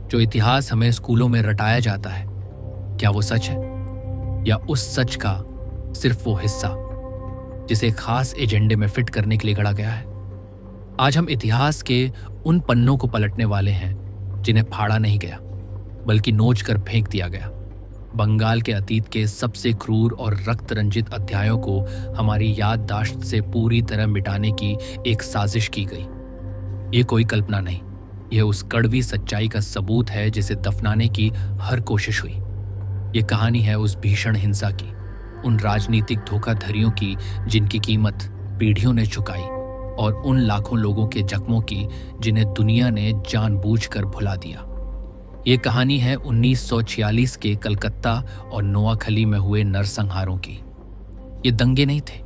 जो इतिहास हमें स्कूलों में रटाया जाता है, क्या वो सच है, या उस सच का सिर्फ वो हिस्सा जिसे खास एजेंडे में फिट करने के लिए गढ़ा गया है? आज हम इतिहास के उन पन्नों को पलटने वाले हैं जिन्हें फाड़ा नहीं गया, बल्कि नोच कर फेंक दिया गया। बंगाल के अतीत के सबसे क्रूर और रक्त रंजित अध्यायों को हमारी याददाश्त से पूरी तरह मिटाने की एक साजिश की गई। ये कोई कल्पना नहीं, यह उस कड़वी सच्चाई का सबूत है जिसे दफनाने की हर कोशिश हुई। ये कहानी है उस भीषण हिंसा की, उन राजनीतिक धोखाधड़ियों की जिनकी कीमत पीढ़ियों ने चुकाई, और उन लाखों लोगों के जख्मों की जिन्हें दुनिया ने जानबूझकर भुला दिया। ये कहानी है 1946 के कलकत्ता और नोआखली में हुए नरसंहारों की। ये दंगे नहीं थे,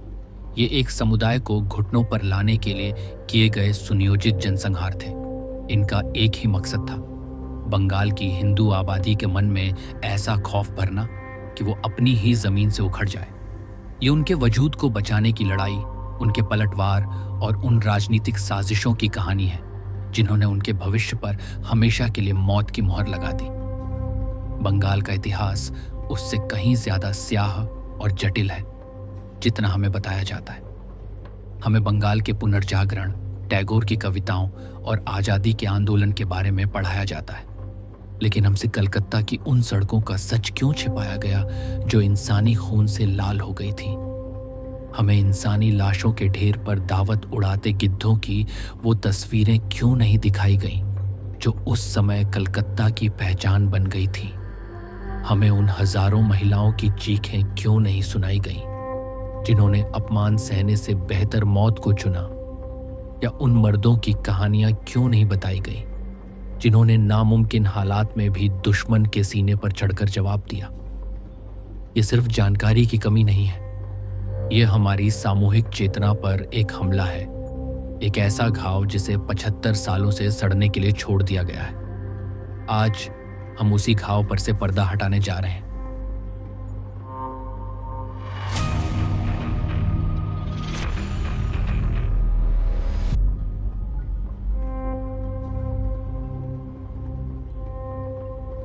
ये एक समुदाय को घुटनों पर लाने के लिए किए गए सुनियोजित जनसंहार थे। इनका एक ही मकसद था, बंगाल की हिंदू आबादी के मन में ऐसा खौफ भरना कि वो अपनी ही जमीन से उखड़ जाए। ये उनके वजूद को बचाने की लड़ाई, उनके पलटवार और उन राजनीतिक साजिशों की कहानी है जिन्होंने उनके भविष्य पर हमेशा के लिए मौत की मोहर लगा दी। बंगाल का इतिहास उससे कहीं ज्यादा स्याह और जटिल है जितना हमें बताया जाता है। हमें बंगाल के पुनर्जागरण, टैगोर की कविताओं और आजादी के आंदोलन के बारे में पढ़ाया जाता है, लेकिन हमसे कलकत्ता की उन सड़कों का सच क्यों छिपाया गया जो इंसानी खून से लाल हो गई थी? हमें इंसानी लाशों के ढेर पर दावत उड़ाते गिद्धों की वो तस्वीरें क्यों नहीं दिखाई गईं जो उस समय कलकत्ता की पहचान बन गई थी? हमें उन हजारों महिलाओं की चीखें क्यों नहीं सुनाई गईं जिन्होंने अपमान सहने से बेहतर मौत को चुना? या उन मर्दों की कहानियां क्यों नहीं बताई गई जिन्होंने नामुमकिन हालात में भी दुश्मन के सीने पर चढ़कर जवाब दिया? ये सिर्फ जानकारी की कमी नहीं है, यह हमारी सामूहिक चेतना पर एक हमला है, एक ऐसा घाव जिसे 75 सालों से सड़ने के लिए छोड़ दिया गया है। आज हम उसी घाव पर से पर्दा हटाने जा रहे हैं।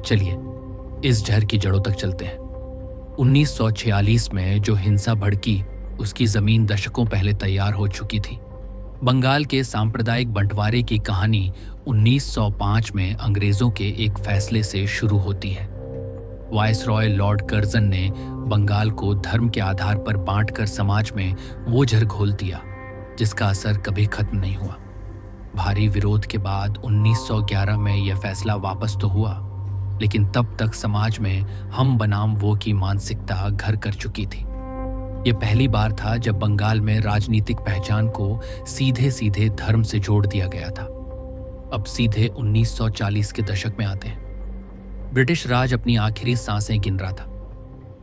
चलिए इस जहर की जड़ों तक चलते हैं। 1946 में जो हिंसा भड़की उसकी जमीन दशकों पहले तैयार हो चुकी थी। बंगाल के सांप्रदायिक बंटवारे की कहानी 1905 में अंग्रेजों के एक फैसले से शुरू होती है। वायसरॉय लॉर्ड कर्जन ने बंगाल को धर्म के आधार पर बांटकर समाज में वो जहर घोल दिया जिसका असर कभी खत्म नहीं हुआ। भारी विरोध के बाद 1911 में यह फैसला वापस तो हुआ, लेकिन तब तक समाज में हम बनाम वो की मानसिकता घर कर चुकी थी। ये पहली बार था जब बंगाल में राजनीतिक पहचान को सीधे सीधे धर्म से जोड़ दिया गया था। अब सीधे 1940 के दशक में आते हैं। ब्रिटिश राज अपनी आखिरी सांसें गिन रहा था।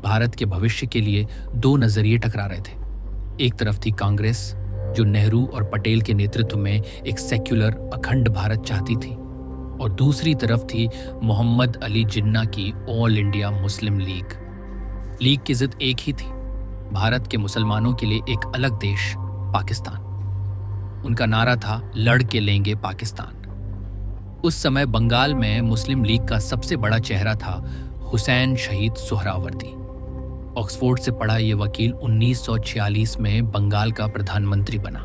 भारत के भविष्य के लिए दो नजरिए टकरा रहे थे। एक तरफ थी कांग्रेस, जो नेहरू और पटेल के नेतृत्व में एक सेक्युलर अखंड भारत चाहती थी, और दूसरी तरफ थी मोहम्मद अली जिन्ना की all India Muslim league. League की जिद एक ही थी, भारत के मुसलमानों के लिए एक अलग देश, पाकिस्तान। उनका नारा था, लड़ के लेंगे पाकिस्तान। उस समय बंगाल में मुस्लिम लीग का सबसे बड़ा चेहरा था हुसैन शहीद सोहरावर्दी। ऑक्सफोर्ड से पढ़ा यह वकील 1946 में बंगाल का प्रधानमंत्री बना।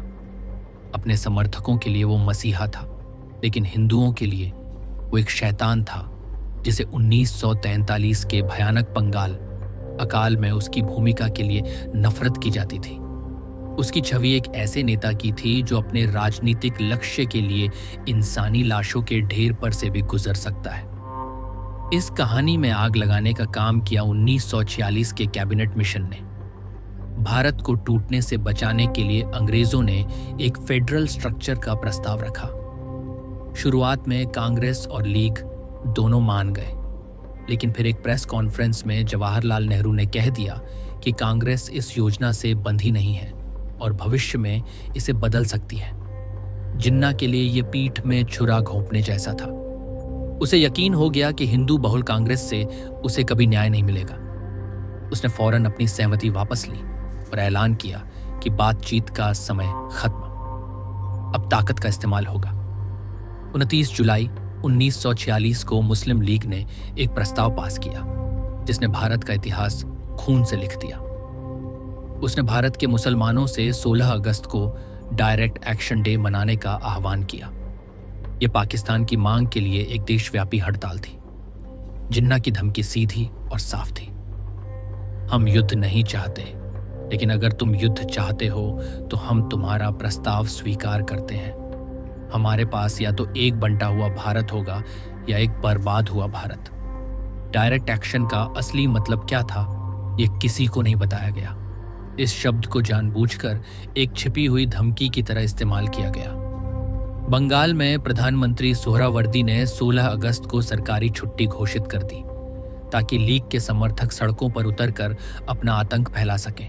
अपने समर्थकों के लिए वो मसीहा था, लेकिन हिंदुओं के लिए वो एक शैतान था जिसे 1943 के भयानक बंगाल अकाल में उसकी भूमिका के लिए नफरत की जाती थी। उसकी छवि एक ऐसे नेता की थी जो अपने राजनीतिक लक्ष्य के लिए इंसानी लाशों के ढेर पर से भी गुजर सकता है। इस कहानी में आग लगाने का काम किया 1946 के कैबिनेट मिशन ने। भारत को टूटने से बचाने के लिए अंग्रेजों ने एक फेडरल स्ट्रक्चर का प्रस्ताव रखा। शुरुआत में कांग्रेस और लीग दोनों मान गए, लेकिन फिर एक प्रेस कॉन्फ्रेंस में जवाहरलाल नेहरू ने कह दिया कि कांग्रेस इस योजना से बंधी नहीं है और भविष्य में इसे बदल सकती है। जिन्ना के लिए ये पीठ में छुरा घोंपने जैसा था। उसे यकीन हो गया कि हिंदू बहुल कांग्रेस से उसे कभी न्याय नहीं मिलेगा। उसने फौरन अपनी सहमति वापस ली और ऐलान किया कि बातचीत का समय खत्म, अब ताकत का इस्तेमाल होगा। 29 जुलाई 1946 को मुस्लिम लीग ने एक प्रस्ताव पास किया जिसने भारत का इतिहास खून से लिख दिया। उसने भारत के मुसलमानों से 16 अगस्त को डायरेक्ट एक्शन डे मनाने का आह्वान किया। यह पाकिस्तान की मांग के लिए एक देशव्यापी हड़ताल थी। जिन्ना की धमकी सीधी और साफ थी, हम युद्ध नहीं चाहते, लेकिन अगर तुम युद्ध चाहते हो तो हम तुम्हारा प्रस्ताव स्वीकार करते हैं। हमारे पास या तो एक बंटा हुआ भारत होगा या एक बर्बाद हुआ भारत। डायरेक्ट एक्शन का असली मतलब क्या था, यह किसी को नहीं बताया गया। इस शब्द को जानबूझकर एक छिपी हुई धमकी की तरह इस्तेमाल किया गया। बंगाल में प्रधानमंत्री सोहरावर्दी ने 16 अगस्त को सरकारी छुट्टी घोषित कर दी ताकि लीग के समर्थक सड़कों पर उतरकर अपना आतंक फैला सकें।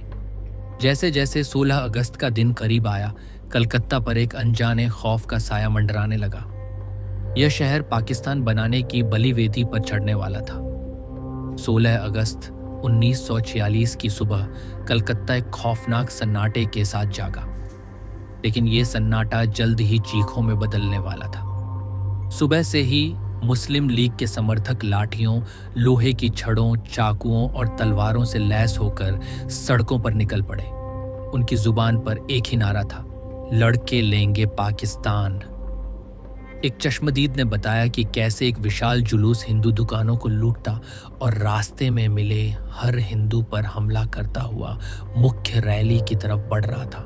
जैसे जैसे 16 अगस्त का दिन करीब आया, कलकत्ता पर एक अनजाने खौफ का साया मंडराने लगा। यह शहर पाकिस्तान बनाने की बलिवेदी पर चढ़ने वाला था। 16 अगस्त 1946 की सुबह कलकत्ता एक खौफनाक सन्नाटे के साथ जागा, लेकिन यह सन्नाटा जल्द ही चीखों में बदलने वाला था। सुबह से ही मुस्लिम लीग के समर्थक लाठियों, लोहे की छड़ों, चाकुओं और तलवारों से लैस होकर सड़कों पर निकल पड़े। उनकी जुबान पर एक ही नारा था, लड़के लेंगे पाकिस्तान। एक चश्मदीद ने बताया कि कैसे एक विशाल जुलूस हिंदू दुकानों को लूटता और रास्ते में मिले हर हिंदू पर हमला करता हुआ मुख्य रैली की तरफ बढ़ रहा था।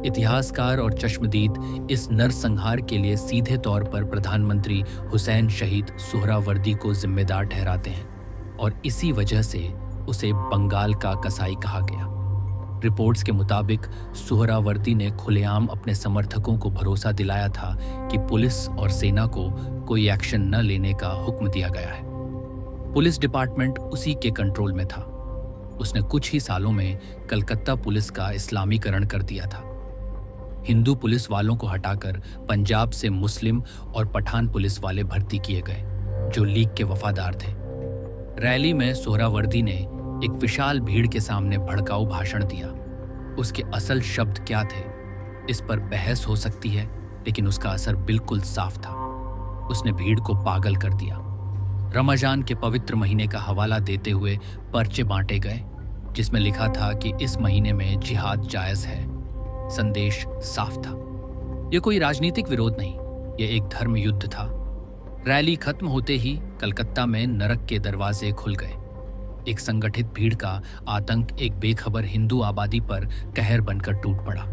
इतिहासकार और चश्मदीद इस नरसंहार के लिए सीधे तौर पर प्रधानमंत्री हुसैन शहीद सोहरावर्दी को जिम्मेदार ठहराते हैं और इसी वजह से उसे बंगाल का कसाई कहा गया। रिपोर्ट्स के मुताबिक सोहरावर्दी ने खुलेआम अपने समर्थकों को भरोसा दिलाया था कि पुलिस और सेना को कोई एक्शन न लेने का हुक्म दिया गया है। पुलिस डिपार्टमेंट उसी के कंट्रोल में था। उसने कुछ ही सालों में कलकत्ता पुलिस का इस्लामीकरण कर दिया था। हिंदू पुलिस वालों को हटाकर पंजाब से मुस्लिम और पठान पुलिस वाले भर्ती किए गए जो लीग के वफादार थे। रैली में सोहरावर्दी ने एक विशाल भीड़ के सामने भड़काऊ भाषण दिया। उसके असल शब्द क्या थे, इस पर बहस हो सकती है, लेकिन उसका असर बिल्कुल साफ था। उसने भीड़ को पागल कर दिया। रमजान के पवित्र महीने का हवाला देते हुए पर्चे बांटे गए जिसमें लिखा था कि इस महीने में जिहाद जायज है। संदेश साफ था। यह कोई राजनीतिक विरोध नहीं, यह एक धर्म युद्ध था। रैली खत्म होते ही कलकत्ता में नरक के दरवाजे खुल गए। एक संगठित भीड़ का आतंक एक बेखबर हिंदू आबादी पर कहर बनकर टूट पड़ा।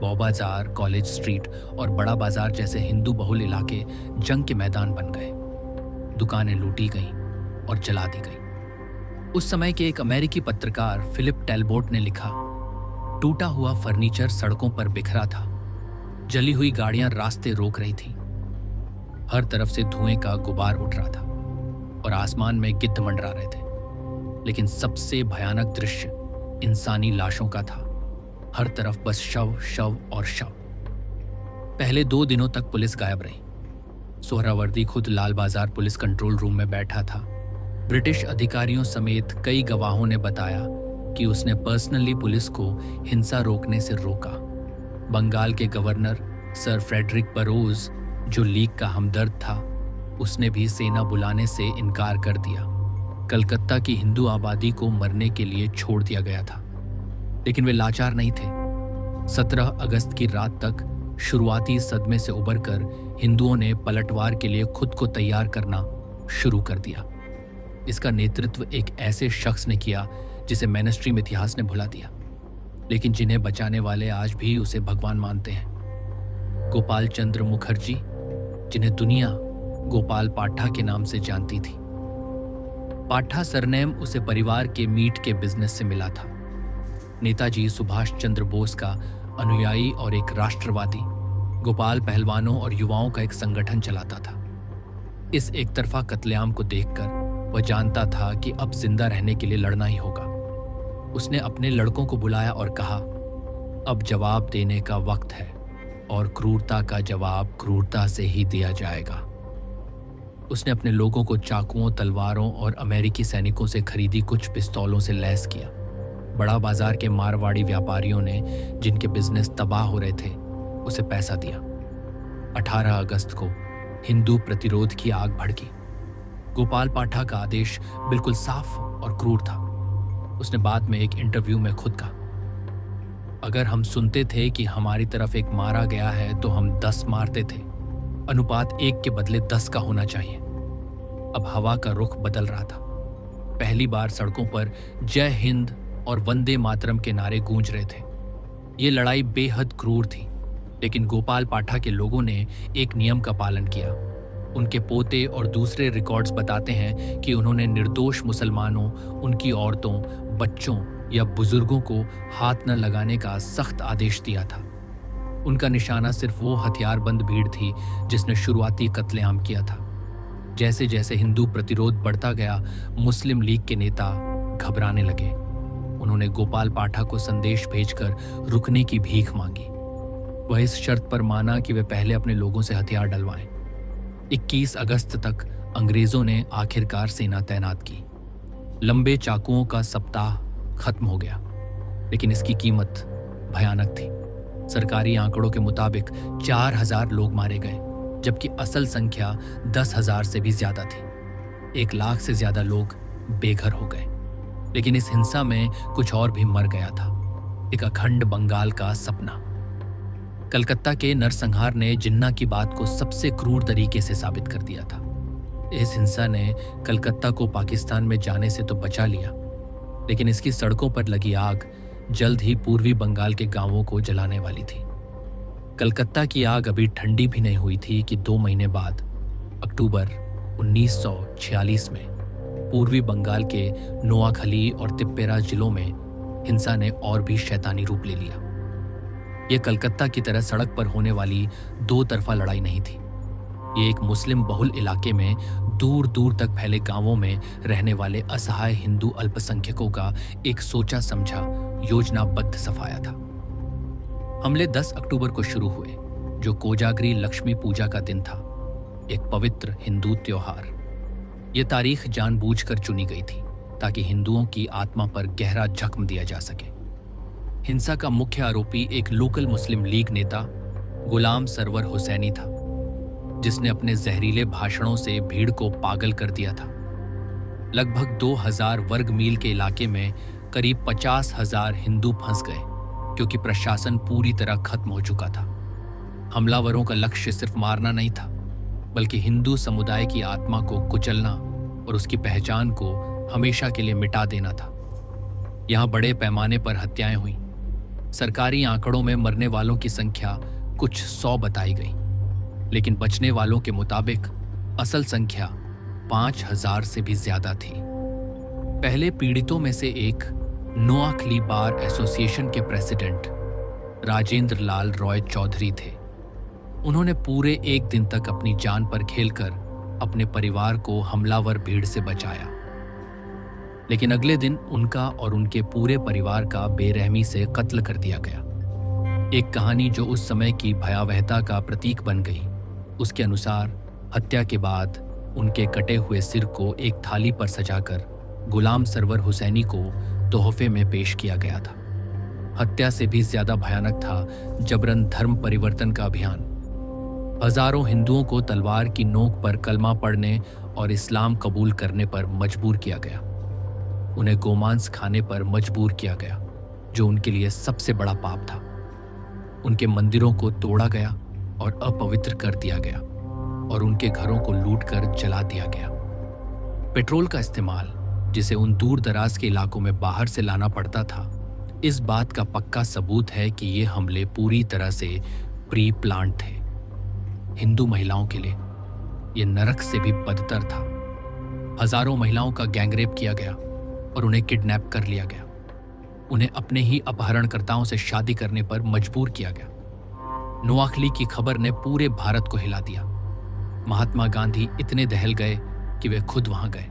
बौबाजार, कॉलेज स्ट्रीट और बड़ा बाजार जैसे हिंदू बहुल इलाके जंग के मैदान बन गए। दुकानें लूटी गईं और जला दी गईं। उस समय के एक अमेरिकी पत्रकार फिलिप टेलबोट ने लिखा, टूटा हुआ फर्नीचर सड़कों पर बिखरा था। जली हुई गाड़ियां रास्ते रोक रही थीं। हर तरफ से धुएं का गुबार उठ रहा था और आसमान में गिद्ध मंडरा रहे थे। लेकिन सबसे भयानक दृश्य इंसानी लाशों का था। हर तरफ बस शव, शव और शव। पहले 2 दिनों तक पुलिस गायब रही। सोहरावर्दी खुद लाल बाजार पुलिस कंट्रोल रूम में बैठा था। ब्रिटिश अधिकारियों समेत कई गवाहों ने बताया कि उसने पर्सनली पुलिस को हिंसा रोकने से रोका। बंगाल के गवर्नर सर फ्रेडरिक बरोज, जो लीग का हमदर्द था, उसने भी सेना बुलाने से इनकार कर दिया। कलकत्ता की हिंदू आबादी को मरने के लिए छोड़ दिया गया था, लेकिन वे लाचार नहीं थे। 17 अगस्त की रात तक शुरुआती सदमे से उबरकर हिंदुओं ने पलटवार के लिए खुद को तैयार करना शुरू कर दिया। इसका नेतृत्व एक ऐसे शख्स ने किया जिसे मेनस्ट्रीम इतिहास ने भुला दिया, लेकिन जिन्हें बचाने वाले आज भी उसे भगवान मानते हैं। गोपाल चंद्र मुखर्जी, जिन्हें दुनिया गोपाल पाठा के नाम से जानती थी। पाठा सरनेम उसे परिवार के मीट के बिजनेस से मिला था। नेताजी सुभाष चंद्र बोस का अनुयायी और एक राष्ट्रवादी, गोपाल पहलवानों और युवाओं का एक संगठन चलाता था। इस एक तरफा कत्लेआम को देखकर वह जानता था कि अब जिंदा रहने के लिए लड़ना ही होगा। उसने अपने लड़कों को बुलाया और कहा, अब जवाब देने का वक्त है और क्रूरता का जवाब क्रूरता से ही दिया जाएगा। उसने अपने लोगों को चाकुओं, तलवारों और अमेरिकी सैनिकों से खरीदी कुछ पिस्तौलों से लैस किया। बड़ा बाजार के मारवाड़ी व्यापारियों ने, जिनके बिजनेस तबाह हो रहे थे, उसे पैसा दिया। 18 अगस्त को हिंदू प्रतिरोध की आग भड़की। गोपाल पाठक का आदेश बिल्कुल साफ और क्रूर था। उसने बाद में एक इंटरव्यू में खुद कहा, अगर हम सुनते थे कि हमारी तरफ एक मारा गया है तो हम 10 मारते थे। अनुपात 1 के बदले 10 का होना चाहिए। अब हवा का रुख बदल रहा था। पहली बार सड़कों पर जय हिंद और वंदे मातरम के नारे गूंज रहे थे। ये लड़ाई बेहद क्रूर थी, लेकिन गोपाल पाठक के लोगों ने एक नियम का पालन किया। उनके पोते और दूसरे रिकॉर्ड्स बताते हैं कि उन्होंने निर्दोष मुसलमानों, उनकी औरतों, बच्चों या बुजुर्गों को हाथ न लगाने का सख्त आदेश दिया था। उनका निशाना सिर्फ वो हथियारबंद भीड़ थी जिसने शुरुआती कत्लेआम किया था। जैसे जैसे हिंदू प्रतिरोध बढ़ता गया, मुस्लिम लीग के नेता घबराने लगे। उन्होंने गोपाल पाठक को संदेश भेजकर रुकने की भीख मांगी। वह इस शर्त पर माना कि वे पहले अपने लोगों से हथियार डलवाएं। 21 अगस्त तक अंग्रेजों ने आखिरकार सेना तैनात की। लंबे चाकुओं का सप्ताह खत्म हो गया, लेकिन इसकी कीमत भयानक थी। सरकारी आंकड़ों के मुताबिक 4000 लोग मारे गए, जबकि असल संख्या 10,000 से भी ज्यादा थी। 1 लाख से ज्यादा लोग बेघर हो गए। लेकिन इस हिंसा में कुछ और भी मर गया था, एक अखंड बंगाल का सपना। कलकत्ता के नरसंहार ने जिन्ना की बात को सबसे क्रूर तरीके से साबित कर दिया था। इस हिंसा ने कलकत्ता को पाकिस्तान में जाने से तो बचा लिया, लेकिन इसकी सड़कों पर लगी आग जल्द ही पूर्वी बंगाल के गांवों को जलाने वाली थी। कलकत्ता की आग अभी ठंडी भी नहीं हुई थी कि 2 महीने बाद अक्टूबर 1946 में पूर्वी बंगाल के नोआखली और तिप्पेरा जिलों में हिंसा ने और भी शैतानी रूप ले लिया। यह कलकत्ता की तरह सड़क पर होने वाली 2 तरफा लड़ाई नहीं थी। ये एक मुस्लिम बहुल इलाके में दूर दूर तक फैले गांवों में रहने वाले असहाय हिंदू अल्पसंख्यकों का एक सोचा समझा योजनाबद्ध सफाया था। हमले 10 अक्टूबर को शुरू हुए, जो कोजागरी लक्ष्मी पूजा का दिन था, एक पवित्र हिंदू त्योहार। यह तारीख जानबूझकर चुनी गई थी ताकि हिंदुओं की आत्मा पर गहरा जख्म दिया जा सके। हिंसा का मुख्य आरोपी एक लोकल मुस्लिम लीग नेता गुलाम सरवर हुसैनी था, जिसने अपने जहरीले भाषणों से भीड़ को पागल कर दिया था। लगभग 2000 वर्ग मील के इलाके में करीब 50,000 हिंदू फंस गए, क्योंकि प्रशासन पूरी तरह खत्म हो चुका था। हमलावरों का लक्ष्य सिर्फ मारना नहीं था, बल्कि हिंदू समुदाय की आत्मा को कुचलना और उसकी पहचान को हमेशा के लिए मिटा देना था। यहां बड़े पैमाने पर हत्याएं हुई। सरकारी आंकड़ों में मरने वालों की संख्या कुछ 100 बताई गई, लेकिन बचने वालों के मुताबिक असल संख्या 5000 से भी ज्यादा थी। पहले पीड़ितों में से एक नोआखली बार एसोसिएशन के प्रेसिडेंट राजेंद्र लाल रॉय चौधरी थे। उन्होंने पूरे 1 दिन तक अपनी जान पर खेलकर अपने परिवार को हमलावर भीड़ से बचाया, लेकिन अगले दिन उनका और उनके पूरे परिवार का बेरहमी से कत्ल कर दिया गया। एक कहानी जो उस समय की भयावहता का प्रतीक बन गई, उसके अनुसार हत्या के बाद उनके कटे हुए सिर को एक थाली पर सजाकर गुलाम सरवर हुसैनी को तोहफे में पेश किया गया था। हत्या से भी ज्यादा भयानक था जबरन धर्म परिवर्तन का अभियान। हजारों हिंदुओं को तलवार की नोक पर कलमा पढ़ने और इस्लाम कबूल करने पर मजबूर किया गया। उन्हें गोमांस खाने पर मजबूर किया गया, जो उनके लिए सबसे बड़ा पाप था। उनके मंदिरों को तोड़ा गया और अपवित्र कर दिया गया, और उनके घरों को लूटकर जला दिया गया। पेट्रोल का इस्तेमाल, जिसे उन दूर दराज के इलाकों में बाहर से लाना पड़ता था, इस बात का पक्का सबूत है कि ये हमले पूरी तरह से प्री प्लान थे। हिंदू महिलाओं के लिए ये नरक से भी बदतर था। हजारों महिलाओं का गैंगरेप किया गया और उन्हें किडनैप कर लिया गया। उन्हें अपने ही अपहरणकर्ताओं से शादी करने पर मजबूर किया गया। नोआखली की खबर ने पूरे भारत को हिला दिया। महात्मा गांधी इतने दहल गए कि वे खुद वहां गए।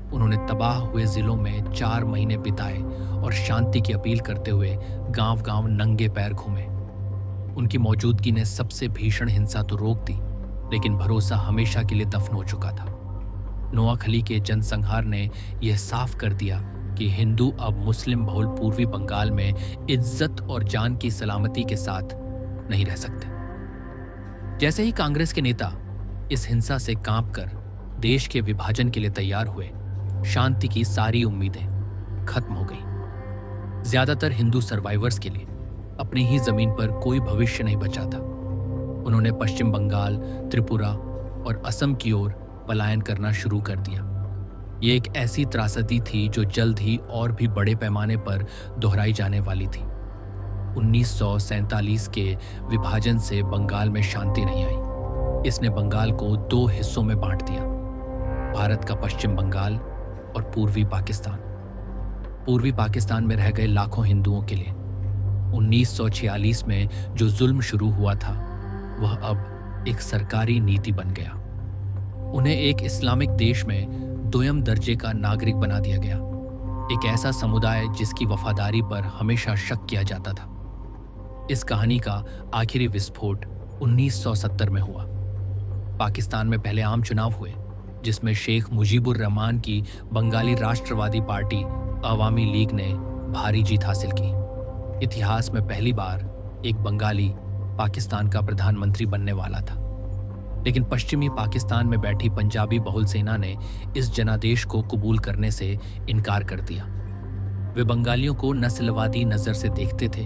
उन्होंने तबाह हुए जिलों में 4 महीने बिताए और शांति की अपील करते हुए गांव-गांव नंगे पैर घूमे। उनकी मौजूदगी ने सबसे भीषण हिंसा तो रोक दी, लेकिन भरोसा हमेशा के लिए दफन हो चुका था। नोआखली के जनसंहार ने यह साफ कर दिया कि हिंदू अब मुस्लिम बहुल पूर्वी बंगाल में इज्जत और जान की सलामती के साथ नहीं रह सकते। जैसे ही कांग्रेस के नेता इस हिंसा से कांपकर देश के विभाजन के लिए तैयार हुए शांति की सारी उम्मीदें खत्म हो गई। ज्यादातर हिंदू सर्वाइवर्स के लिए अपनी ही जमीन पर कोई भविष्य नहीं बचा था। उन्होंने पश्चिम बंगाल, त्रिपुरा और असम की ओर पलायन करना शुरू कर दिया। ये एक ऐसी त्रासदी थी जो जल्द ही और भी बड़े पैमाने पर दोहराई जाने वाली थी। 1947 के विभाजन से बंगाल में शांति नहीं आई। इसने बंगाल को दो हिस्सों में बांट दिया, भारत का पश्चिम बंगाल और पूर्वी पाकिस्तान। पूर्वी पाकिस्तान में रह गए लाखों हिंदुओं के लिए 1946 में जो जुल्म शुरू हुआ था वह अब एक सरकारी नीति बन गया। उन्हें एक इस्लामिक देश में दोयम दर्जे का नागरिक बना दिया गया, एक ऐसा समुदाय जिसकी वफादारी पर हमेशा शक किया जाता था। इस कहानी का आखिरी विस्फोट 1970 में हुआ। पाकिस्तान में पहले आम चुनाव हुए जिसमें शेख मुजीबुर रहमान की बंगाली राष्ट्रवादी पार्टी अवामी लीग ने भारी जीत हासिल की। इतिहास में पहली बार एक बंगाली पाकिस्तान का प्रधानमंत्री बनने वाला था। लेकिन पश्चिमी पाकिस्तान में बैठी पंजाबी बहुल सेना ने इस जनादेश को कबूल करने से इनकार कर दिया। वे बंगालियों को नस्लवादी नजर से देखते थे,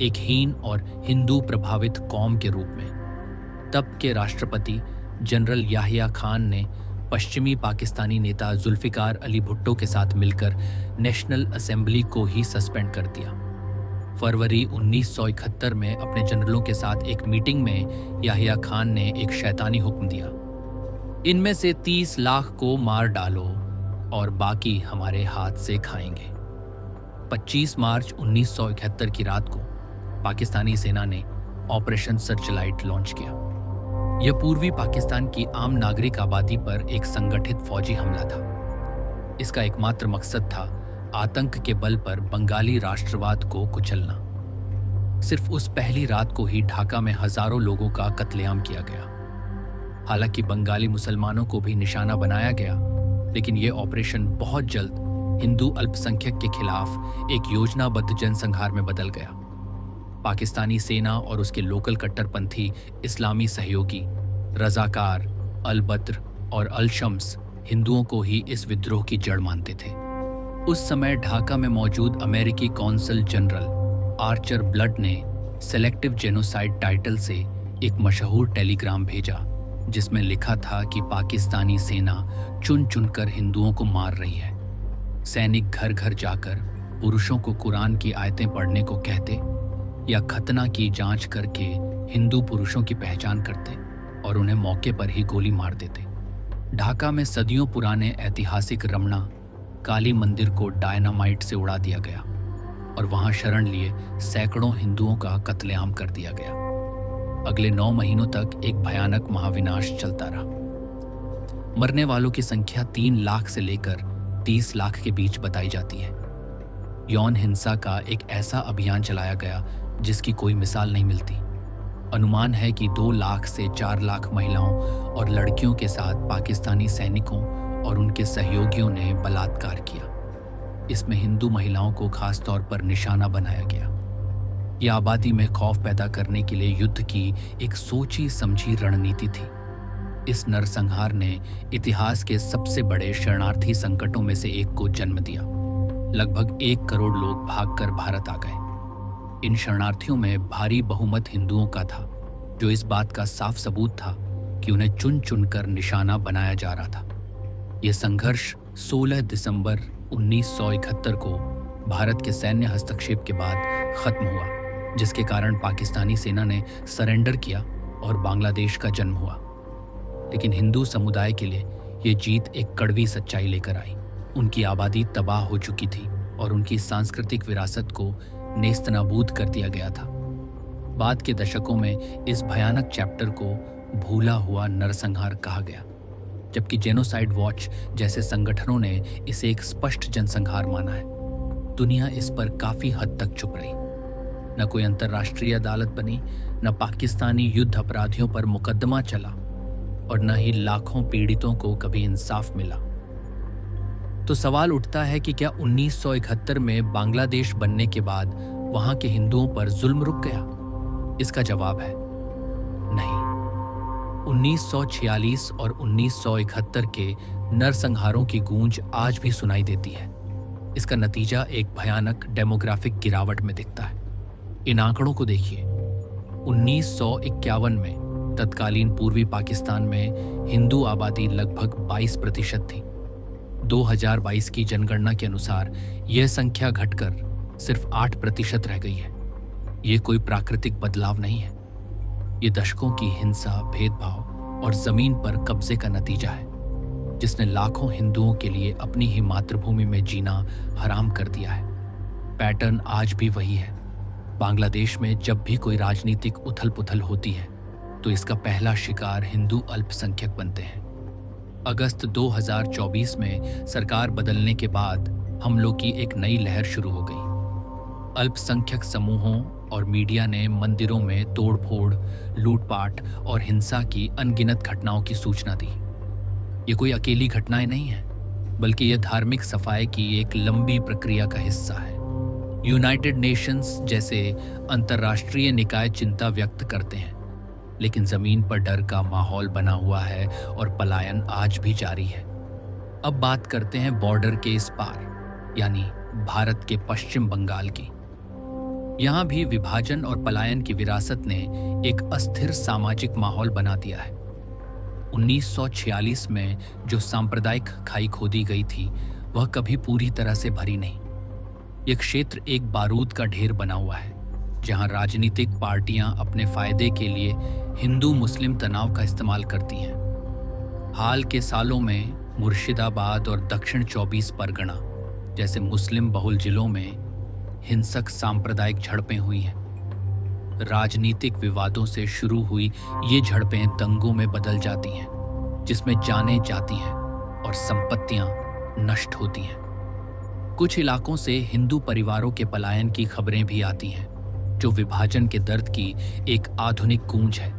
एक हीन और हिंदू प्रभावित कौम के रूप में। तब के राष्ट्रपति जनरल याहिया खान ने पश्चिमी पाकिस्तानी नेता जुल्फिकार अली भुट्टो के साथ मिलकर नेशनल असेंबली को ही सस्पेंड कर दिया। फरवरी 1971 में अपने जनरलों के साथ एक मीटिंग में याहिया खान ने एक शैतानी हुक्म दिया, इनमें से 30 लाख को मार डालो और बाकी हमारे हाथ से खाएंगे। 25 मार्च 1971 की रात को पाकिस्तानी सेना ने ऑपरेशन सर्चलाइट लॉन्च किया। यह पूर्वी पाकिस्तान की आम नागरिक आबादी पर एक संगठित फौजी हमला था। इसका एकमात्र मकसद था आतंक के बल पर बंगाली राष्ट्रवाद को कुचलना। सिर्फ उस पहली रात को ही ढाका में हजारों लोगों का कत्लेआम किया गया। हालांकि बंगाली मुसलमानों को भी निशाना बनाया गया, लेकिन यह ऑपरेशन बहुत जल्द हिंदू अल्पसंख्यक के खिलाफ एक योजनाबद्ध जनसंहार में बदल गया। पाकिस्तानी सेना और उसके लोकल कट्टरपंथी इस्लामी सहयोगी रजाकार, अल बद्र और अल शम्स हिंदुओं को ही इस विद्रोह की जड़ मानते थे। उस समय ढाका में मौजूद अमेरिकी कौंसल जनरल आर्चर ब्लड ने सेलेक्टिव जेनोसाइड टाइटल से एक मशहूर टेलीग्राम भेजा, जिसमें लिखा था कि पाकिस्तानी सेना चुन चुनकर हिंदुओं को मार रही है। सैनिक घर घर जाकर पुरुषों को कुरान की आयतें पढ़ने को कहते या खतना की जांच करके हिंदू पुरुषों की पहचान करते और उन्हें मौके पर ही गोली मार देते। ढाका में सदियों पुराने ऐतिहासिक रमणा काली मंदिर को डायनामाइट से उड़ा दिया गया और वहां शरण लिए सैकड़ों हिंदुओं का कत्लेआम कर दिया गया। अगले 9 महीनों तक एक भयानक महाविनाश चलता रहा। मरने वालों की संख्या 3 लाख से लेकर 30 लाख के बीच बताई जाती है। यौन हिंसा का एक ऐसा अभियान चलाया गया जिसकी कोई मिसाल नहीं मिलती। अनुमान है कि 2 लाख से 4 लाख महिलाओं और लड़कियों के साथ पाकिस्तानी सैनिकों और उनके सहयोगियों ने बलात्कार किया। इसमें हिंदू महिलाओं को खास तौर पर निशाना बनाया गया। यह आबादी में खौफ पैदा करने के लिए युद्ध की एक सोची समझी रणनीति थी। इस नरसंहार ने इतिहास के सबसे बड़े शरणार्थी संकटों में से एक को जन्म दिया। लगभग 1 करोड़ लोग भागकर भारत आ गए। इन शरणार्थियों में भारी बहुमत हिंदुओं का था, जो इस बात का साफ सबूत था कि उन्हें चुन चुनकर निशाना बनाया जा रहा था। यह संघर्ष 16 दिसंबर 1971 को भारत के सैन्य हस्तक्षेप के बाद खत्म हुआ, जिसके कारण पाकिस्तानी सेना ने सरेंडर किया और बांग्लादेश का जन्म हुआ। लेकिन हिंदू समुदाय के लिए यह जीत एक कड़वी सच्चाई लेकर आई। उनकी आबादी तबाह हो चुकी थी और उनकी सांस्कृतिक विरासत को नेस्तनाबूद कर दिया गया था। बाद के दशकों में इस भयानक चैप्टर को भूला हुआ नरसंहार कहा गया, जबकि जेनोसाइड वॉच जैसे संगठनों ने इसे एक स्पष्ट जनसंहार माना है। दुनिया इस पर काफी हद तक चुप रही। न कोई अंतर्राष्ट्रीय अदालत बनी, न पाकिस्तानी युद्ध अपराधियों पर मुकदमा चला और न ही लाखों पीड़ितों को कभी इंसाफ मिला। तो सवाल उठता है कि क्या 1971 में बांग्लादेश बनने के बाद वहां के हिंदुओं पर जुल्म रुक गया? इसका जवाब है नहीं। 1946 और 1971 के नरसंहारों की गूंज आज भी सुनाई देती है। इसका नतीजा एक भयानक डेमोग्राफिक गिरावट में दिखता है। इन आंकड़ों को देखिए। 1951 में तत्कालीन पूर्वी पाकिस्तान में हिंदू आबादी लगभग 22% थी। 2022 की जनगणना के अनुसार यह संख्या घटकर सिर्फ 8% रह गई है। ये कोई प्राकृतिक बदलाव नहीं है। ये दशकों की हिंसा, भेदभाव और जमीन पर कब्जे का नतीजा है, जिसने लाखों हिंदुओं के लिए अपनी ही मातृभूमि में जीना हराम कर दिया है। पैटर्न आज भी वही है। बांग्लादेश में जब भी कोई राजनीतिक उथल पुथल होती है तो इसका पहला शिकार हिंदू अल्पसंख्यक बनते हैं। अगस्त 2024 में सरकार बदलने के बाद हमलों की एक नई लहर शुरू हो गई। अल्पसंख्यक समूहों और मीडिया ने मंदिरों में तोड़फोड़, लूटपाट और हिंसा की अनगिनत घटनाओं की सूचना दी। ये कोई अकेली घटनाएं नहीं है, बल्कि यह धार्मिक सफाई की एक लंबी प्रक्रिया का हिस्सा है। यूनाइटेड नेशंस जैसे अंतर्राष्ट्रीय निकाय चिंता व्यक्त करते हैं, लेकिन जमीन पर डर का माहौल बना हुआ है और पलायन आज भी जारी है। अब बात करते हैं बॉर्डर के इस पार, यानी भारत के पश्चिम बंगाल की। यहाँ भी विभाजन और पलायन की विरासत ने एक अस्थिर सामाजिक माहौल बना दिया है। 1946 में जो सांप्रदायिक खाई खोदी गई थी, वह कभी पूरी तरह से भरी नहीं। यह क्षेत्र एक बारूद का ढेर बना हुआ है, जहाँ राजनीतिक पार्टियां अपने फायदे के लिए हिंदू मुस्लिम तनाव का इस्तेमाल करती हैं। हाल के सालों में मुर्शिदाबाद और दक्षिण 24 परगना जैसे मुस्लिम बहुल जिलों में हिंसक सांप्रदायिक झड़पें हुई हैं। राजनीतिक विवादों से शुरू हुई ये झड़पें दंगों में बदल जाती हैं, जिसमें जानें जाती हैं और संपत्तियां नष्ट होती हैं। कुछ इलाकों से हिंदू परिवारों के पलायन की खबरें भी आती हैं, जो विभाजन के दर्द की एक आधुनिक गूंज है।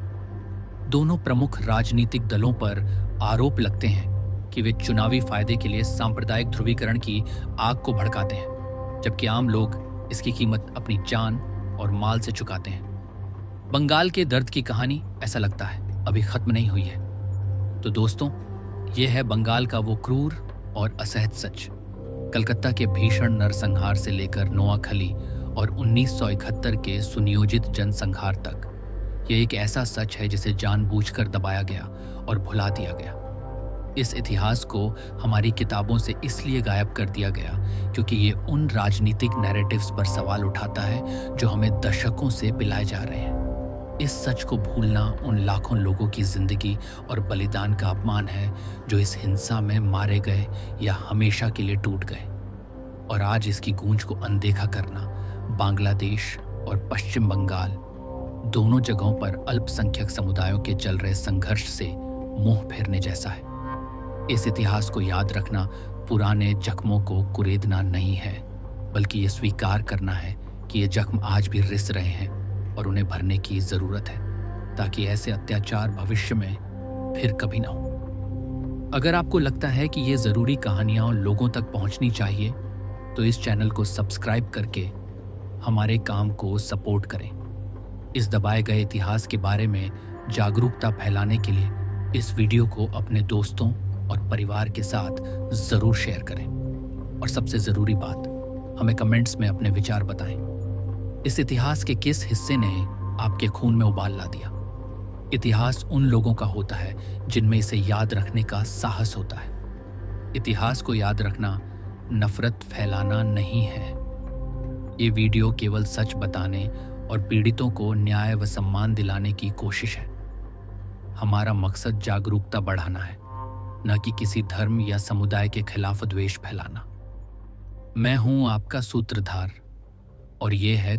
दोनों प्रमुख राजनीतिक दलों पर आरोप लगते हैं कि वे चुनावी फायदे के लिए सांप्रदायिक ध्रुवीकरण की आग को भड़काते हैं, जबकि आम लोग इसकी कीमत अपनी जान और माल से चुकाते हैं। बंगाल के दर्द की कहानी, ऐसा लगता है, अभी खत्म नहीं हुई है। तो दोस्तों, यह है बंगाल का वो क्रूर और असहज सच। कलकत्ता के भीषण नरसंहार से लेकर नोआखली और 1971 के सुनियोजित जनसंहार तक, यह एक ऐसा सच है जिसे जानबूझकर दबाया गया और भुला दिया गया। इस इतिहास को हमारी किताबों से इसलिए गायब कर दिया गया क्योंकि ये उन राजनीतिक नैरेटिव्स पर सवाल उठाता है जो हमें दशकों से पिलाए जा रहे हैं। इस सच को भूलना उन लाखों लोगों की जिंदगी और बलिदान का अपमान है जो इस हिंसा में मारे गए या हमेशा के लिए टूट गए। और आज इसकी गूंज को अनदेखा करना बांग्लादेश और पश्चिम बंगाल दोनों जगहों पर अल्पसंख्यक समुदायों के चल रहे संघर्ष से मुंह फेरने जैसा है। इस इतिहास को याद रखना पुराने जख्मों को कुरेदना नहीं है, बल्कि ये स्वीकार करना है कि ये जख्म आज भी रिस रहे हैं और उन्हें भरने की जरूरत है, ताकि ऐसे अत्याचार भविष्य में फिर कभी ना हो। अगर आपको लगता है कि ये जरूरी कहानियां लोगों तक पहुंचनी चाहिए, तो इस चैनल को सब्सक्राइब करके हमारे काम को सपोर्ट करें। इस दबाए गए इतिहास के बारे में जागरूकता फैलाने के लिए इस वीडियो को अपने दोस्तों और परिवार के साथ जरूर शेयर करें। और सबसे जरूरी बात, हमें कमेंट्स में अपने विचार बताएं। इस इतिहास के किस हिस्से ने आपके खून में उबाल ला दिया? इतिहास उन लोगों का होता है जिनमें इसे याद रखने का साहस होता है। इतिहास को याद रखना नफरत फैलाना नहीं है। ये वीडियो केवल सच बताने और पीड़ितों को न्याय व सम्मान दिलाने की कोशिश है। हमारा मकसद जागरूकता बढ़ाना है, न कि किसी धर्म या समुदाय के खिलाफ द्वेष फैलाना। मैं हूं आपका सूत्रधार और ये है